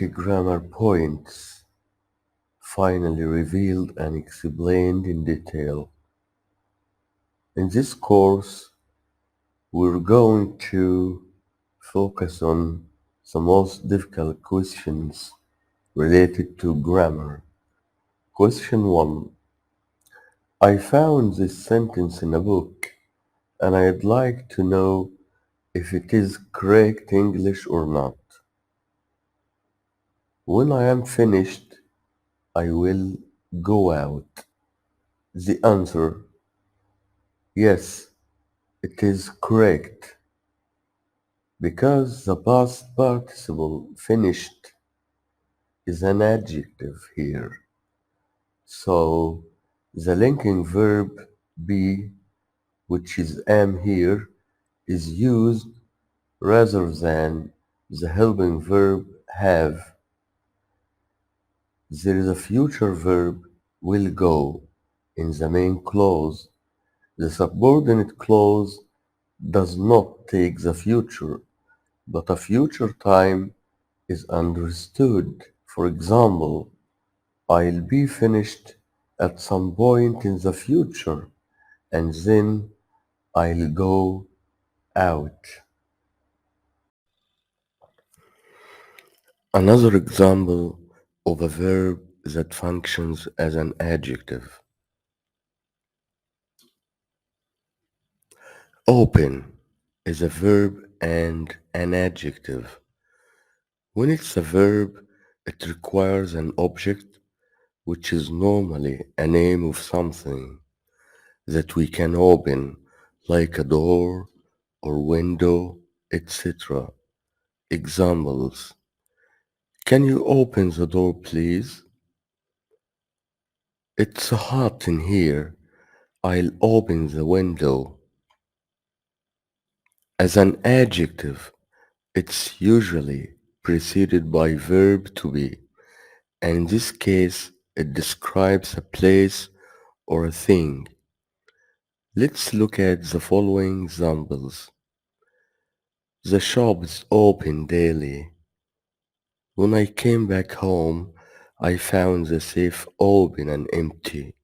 grammar points finally revealed and explained in detail. In this course, we're going to focus on the most difficult questions related to grammar. Question 1. I found this sentence in a book and I'd like to know if it is correct English or not. When I am finished, I will go out. The answer: yes, it is correct, because the past participle finished is an adjective here. So the linking verb be, which is am here, is used rather than the helping verb have. There is a future verb will go in the main clause. The subordinate clause does not take the future, but a future time is understood. For example, I'll be finished at some point in the future, and then I'll go out. Another example of a verb that functions as an adjective. Open is a verb and an adjective. When it's a verb, it requires an object, which is normally a name of something that we can open, like a door or window, etc. Examples: can you open the door, please? It's hot in here. I'll open the window. As an adjective, it's usually preceded by verb to be, and in this case, it describes a place or a thing. Let's look at the following examples. The shop is open daily. When I came back home, I found the safe open and empty.